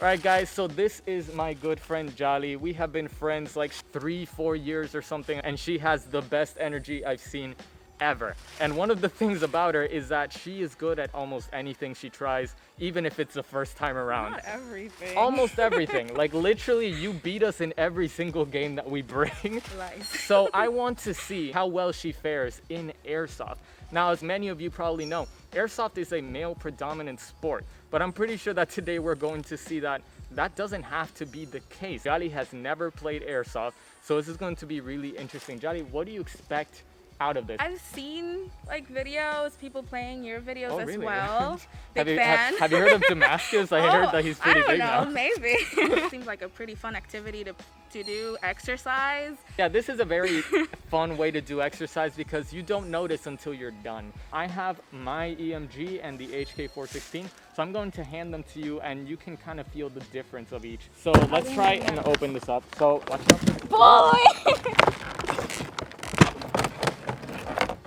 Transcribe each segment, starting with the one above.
Alright guys, so this is my good friend Yali. We have been friends like 3-4 years or something, and she has the best energy I've seen ever. And one of the things about her is that she is good at almost anything she tries, even if it's the first time around. Not everything. Almost everything. Like literally you beat us in every single game that we bring. Lies. So I want to see how well she fares in Airsoft. Now, as many of you probably know, Airsoft is a male predominant sport, but I'm pretty sure that today we're going to see that that doesn't have to be the case. Yali has never played Airsoft, so this is going to be really interesting. Yali, what do you expect out of this? I've seen like videos, people playing your videos as really? well. Big have, fan. have you heard of Damascus? I heard that he's pretty big now. I don't know, maybe. Seems like a pretty fun activity to do, exercise. Yeah, this is a very fun way to do exercise because you don't notice until you're done. I have my EMG and the HK416, so I'm going to hand them to you and you can kind of feel the difference of each. So let's try and open this up. So watch out. Boy!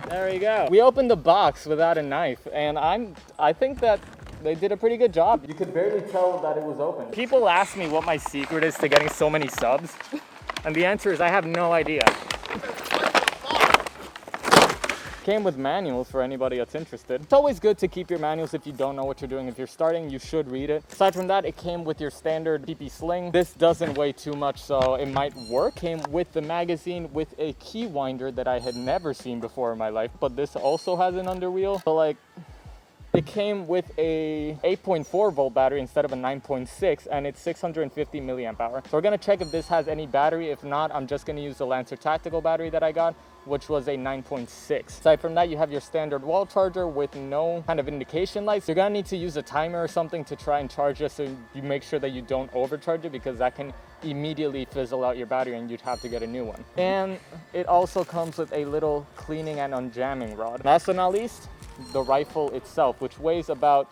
There we go. We opened the box without a knife, and I think that they did a pretty good job. You could barely tell that it was open. People ask me what my secret is to getting so many subs, and the answer is I have no idea. Came with manuals for anybody that's interested. It's always good to keep your manuals if you don't know what you're doing. If you're starting, you should read it. Aside from that, it came with your standard PP sling. This doesn't weigh too much, so it might work. Came with the magazine with a key winder that I had never seen before in my life, but this also has an underwheel. So like, it came with a 8.4 volt battery instead of a 9.6, and it's 650 milliamp hour. So we're gonna check if this has any battery. If not, I'm just gonna use the Lancer Tactical battery that I got, which was a 9.6. Aside from that, you have your standard wall charger with no kind of indication lights. You're gonna need to use a timer or something to try and charge it, so you make sure that you don't overcharge it, because that can immediately fizzle out your battery and you'd have to get a new one. And it also comes with a little cleaning and unjamming rod. Last but not least, the rifle itself, which weighs about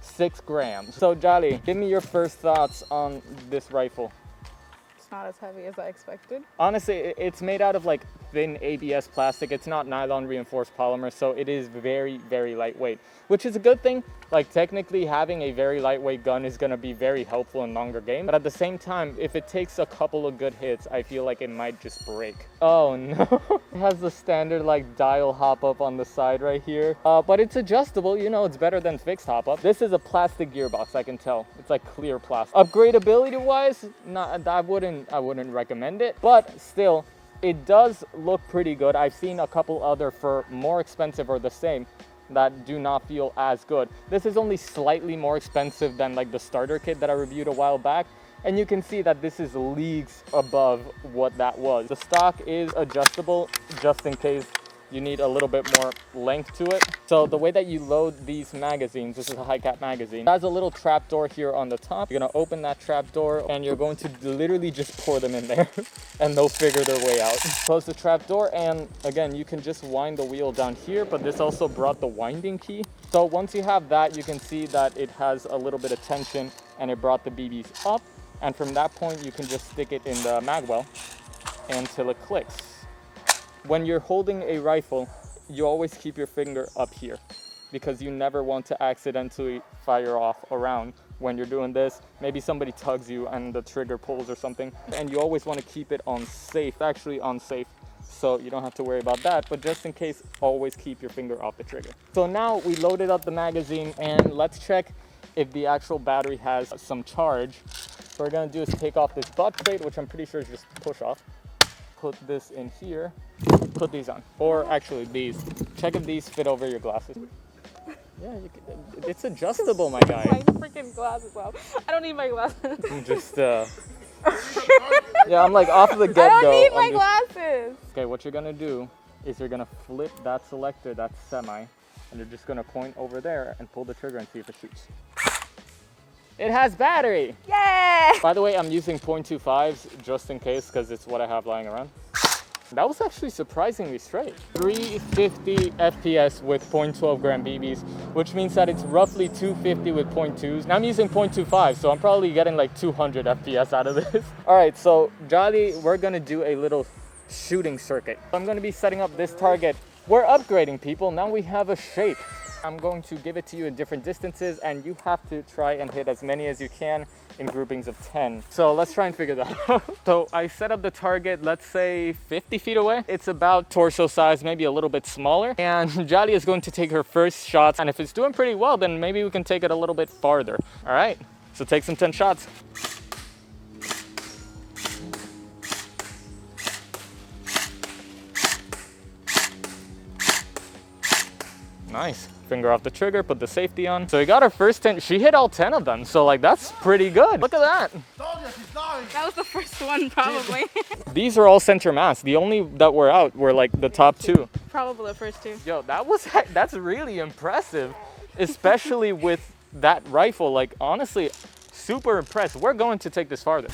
6 grams. So Yali, give me your first thoughts on this rifle. It's not as heavy as I expected. Honestly, it's made out of like thin ABS plastic. It's not nylon reinforced polymer, so it is very, very lightweight, which is a good thing. Like technically having a very lightweight gun is going to be very helpful in longer games, but at the same time, if it takes a couple of good hits, I feel like it might just break. Oh no. It has the standard like dial hop up on the side right here, but it's adjustable. You know, it's better than fixed hop up. This is a plastic gearbox, I can tell. It's like clear plastic. Upgradability wise, I wouldn't recommend it, but still, it does look pretty good. I've seen a couple other for more expensive or the same that do not feel as good. This is only slightly more expensive than like the starter kit that I reviewed a while back, and you can see that this is leagues above what that was. The stock is adjustable just in case you need a little bit more length to it. So the way that you load these magazines, this is a high cap magazine, it has a little trap door here on the top. You're gonna open that trap door and you're going to literally just pour them in there and they'll figure their way out. Close the trap door, and again, you can just wind the wheel down here, but this also brought the winding key. So once you have that, you can see that it has a little bit of tension and it brought the BBs up. And from that point, you can just stick it in the mag well until it clicks. When you're holding a rifle, you always keep your finger up here because you never want to accidentally fire off around when you're doing this. Maybe somebody tugs you and the trigger pulls or something, and you always want to keep it on safe, actually on safe, so you don't have to worry about that. But just in case, always keep your finger off the trigger. So now we loaded up the magazine, and let's check if the actual battery has some charge. So what we're gonna do is take off this butt plate, which I'm pretty sure is just push off. Put this in here, put these on, or actually these. Check if these fit over your glasses. Yeah, it's adjustable, my guy. My freaking glasses off. I don't need my glasses. I'm just, yeah, I'm like off the get-go. I don't need my glasses. Okay, what you're gonna do is you're gonna flip that selector, that semi, and you're just gonna point over there and pull the trigger and see if it shoots. It has battery! Yeah! By the way, I'm using 0.25s just in case, because it's what I have lying around. That was actually surprisingly straight. 350 FPS with 0.12 gram BBs, which means that it's roughly 250 with 0.2s. Now I'm using 0.25, so I'm probably getting like 200 FPS out of this. All right, so Yali, we're gonna do a little shooting circuit. I'm gonna be setting up this target. We're upgrading, people. Now we have a shape. I'm going to give it to you in different distances, and you have to try and hit as many as you can in groupings of 10. So let's try and figure that out. So I set up the target, let's say 50 feet away. It's about torso size, maybe a little bit smaller. And Yali is going to take her first shots. And if it's doing pretty well, then maybe we can take it a little bit farther. All right, so take some 10 shots. Nice. Finger off the trigger, put the safety on. So we got our first 10. She hit all 10 of them. So like, that's pretty good. Look at that. That was the first one, probably. These are all center mass. The only that were out were like the top 2. Probably the first 2. Yo, that's really impressive, especially with that rifle. Like, honestly, super impressed. We're going to take this farther.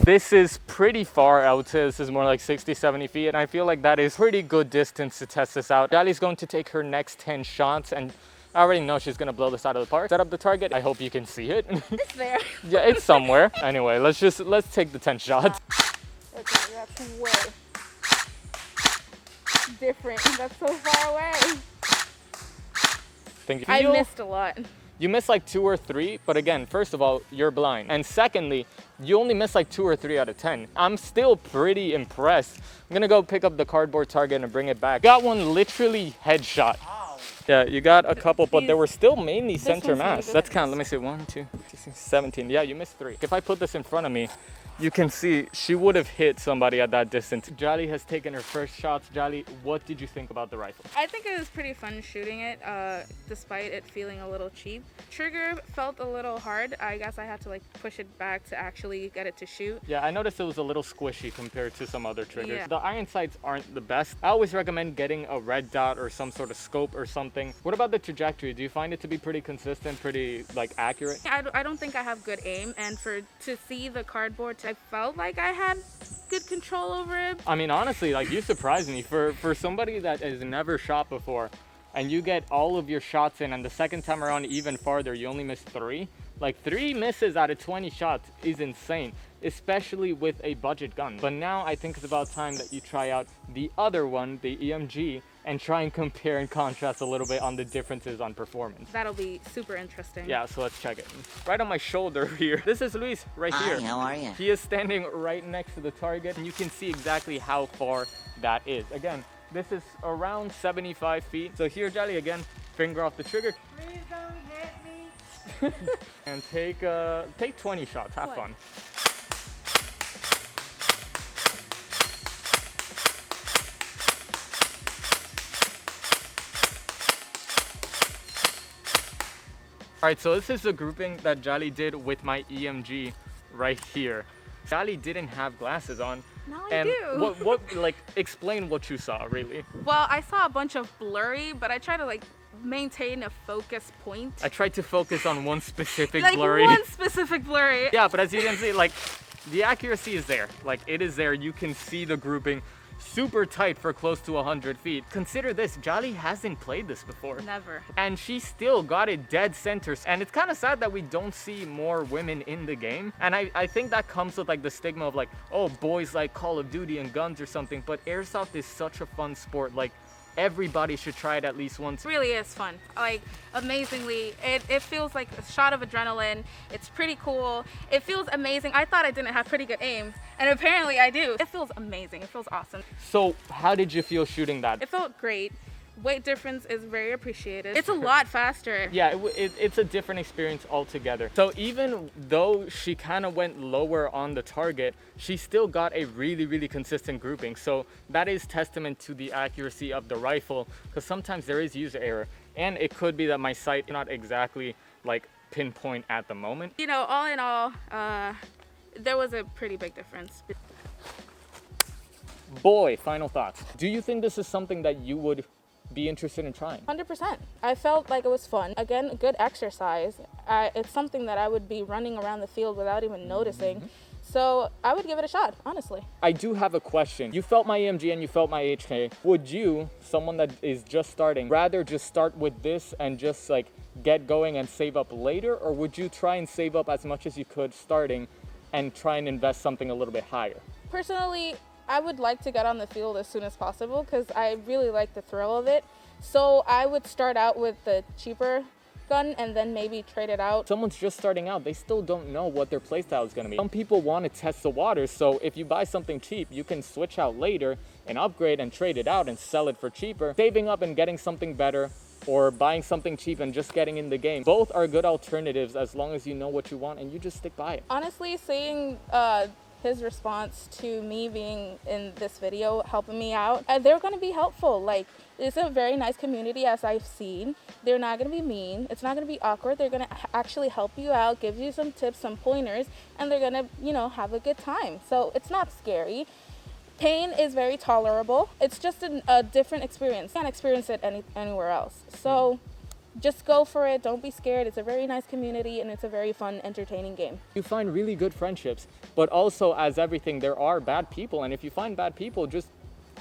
This is pretty far, I would say. This is more like 60, 70 feet. And I feel like that is pretty good distance to test this out. Yali's going to take her next 10 shots. And I already know she's going to blow this out of the park. Set up the target. I hope you can see it. It's there. Yeah, it's somewhere. Anyway, let's take the 10 shots. Okay, that's way different. That's so far away. I missed a lot. You missed like 2 or 3, but again, first of all, you're blind. And secondly, you only missed like 2 or 3 out of 10. I'm still pretty impressed. I'm gonna go pick up the cardboard target and bring it back. Got one literally headshot. Wow. Yeah, you got a couple, but they were still mainly center mass. That's kind of, let me see, 1, 2, 17. Yeah, you missed 3. If I put this in front of me, you can see she would have hit somebody at that distance. Yali has taken her first shots. Yali, what did you think about the rifle? I think it was pretty fun shooting it, despite it feeling a little cheap. Trigger felt a little hard. I guess I had to like push it back to actually get it to shoot. Yeah, I noticed it was a little squishy compared to some other triggers. Yeah. The iron sights aren't the best. I always recommend getting a red dot or some sort of scope or something. What about the trajectory? Do you find it to be pretty consistent, pretty like accurate? I don't think I have good aim, and to see the cardboard, I felt like I had good control over it. I mean, honestly, like, you surprised me. For somebody that has never shot before, and you get all of your shots in, and the second time around even farther, you only missed 3. Like, 3 misses out of 20 shots is insane, especially with a budget gun. But now I think it's about time that you try out the other one, the EMG, and try and compare and contrast a little bit on the differences on performance. That'll be super interesting. Yeah, so let's check it. Right on my shoulder here. This is Luis right here. Hi, how are you? He is standing right next to the target, and you can see exactly how far that is. Again, this is around 75 feet. So here, Yali, again, finger off the trigger. Please don't hit me. And take 20 shots. Have fun. All right, so this is the grouping that Yali did with my EMG right here. Yali didn't have glasses on. Now I do. What, like, explain what you saw, really. Well, I saw a bunch of blurry, but I try to like maintain a focus point. I tried to focus on one specific like blurry. one specific blurry. Yeah, but as you can see, like, the accuracy is there. Like, it is there. You can see the grouping super tight for close to 100 feet. Consider this, Yali hasn't played this before. Never. And she still got it dead center. And it's kind of sad that we don't see more women in the game. And I think that comes with like the stigma of like, oh, boys like Call of Duty and guns or something. But Airsoft is such a fun sport. Like, everybody should try it at least once. It really is fun. Like, amazingly, it feels like a shot of adrenaline. It's pretty cool. It feels amazing. I thought I didn't have pretty good aim, and apparently I do. It feels amazing. It feels awesome. So how did you feel shooting that? It felt great. Weight difference is very appreciated. It's a lot faster. Yeah, it's a different experience altogether. So even though she kind of went lower on the target, she still got a really, really consistent grouping. So that is testament to the accuracy of the rifle, because sometimes there is user error. And it could be that my sight is not exactly like pinpoint at the moment. You know, all in all, there was a pretty big difference. Boy, final thoughts. Do you think this is something that you would be interested in trying? 100%. I felt like it was fun. Again, good exercise. It's something that I would be running around the field without even noticing. So I would give it a shot, honestly. I do have a question. You felt my EMG and you felt my HK. Would you, someone that is just starting, rather just start with this and just like get going and save up later? Or would you try and save up as much as you could starting and try and invest something a little bit higher? Personally, I would like to get on the field as soon as possible because I really like the thrill of it. So I would start out with the cheaper gun and then maybe trade it out. Someone's just starting out, they still don't know what their playstyle is going to be. Some people want to test the waters, so if you buy something cheap, you can switch out later and upgrade and trade it out and sell it for cheaper, saving up and getting something better, or buying something cheap and just getting in the game. Both are good alternatives as long as you know what you want and you just stick by it. Honestly, seeing his response to me being in this video, helping me out, they're going to be helpful. Like, it's a very nice community, as I've seen. They're not going to be mean. It's not going to be awkward. They're going to actually help you out, give you some tips, some pointers, and they're going to, you know, have a good time. So it's not scary. Pain is very tolerable. It's just a different experience. You can't experience it anywhere else. So just go for it. Don't be scared. It's a very nice community and it's a very fun, entertaining game. You find really good friendships, but also, as everything, there are bad people, and if you find bad people, just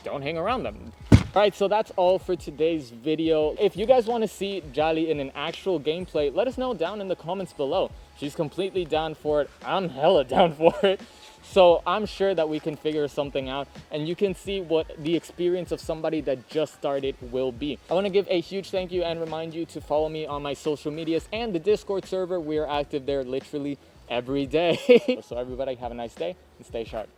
don't hang around them. All right, so that's all for today's video. If you guys want to see Yali in an actual gameplay, let us know down in the comments below. She's completely down for it. I'm hella down for it. So I'm sure that we can figure something out and you can see what the experience of somebody that just started will be. I want to give a huge thank you and remind you to follow me on my social medias and the Discord server. We are active there literally every day. So everybody have a nice day and stay sharp.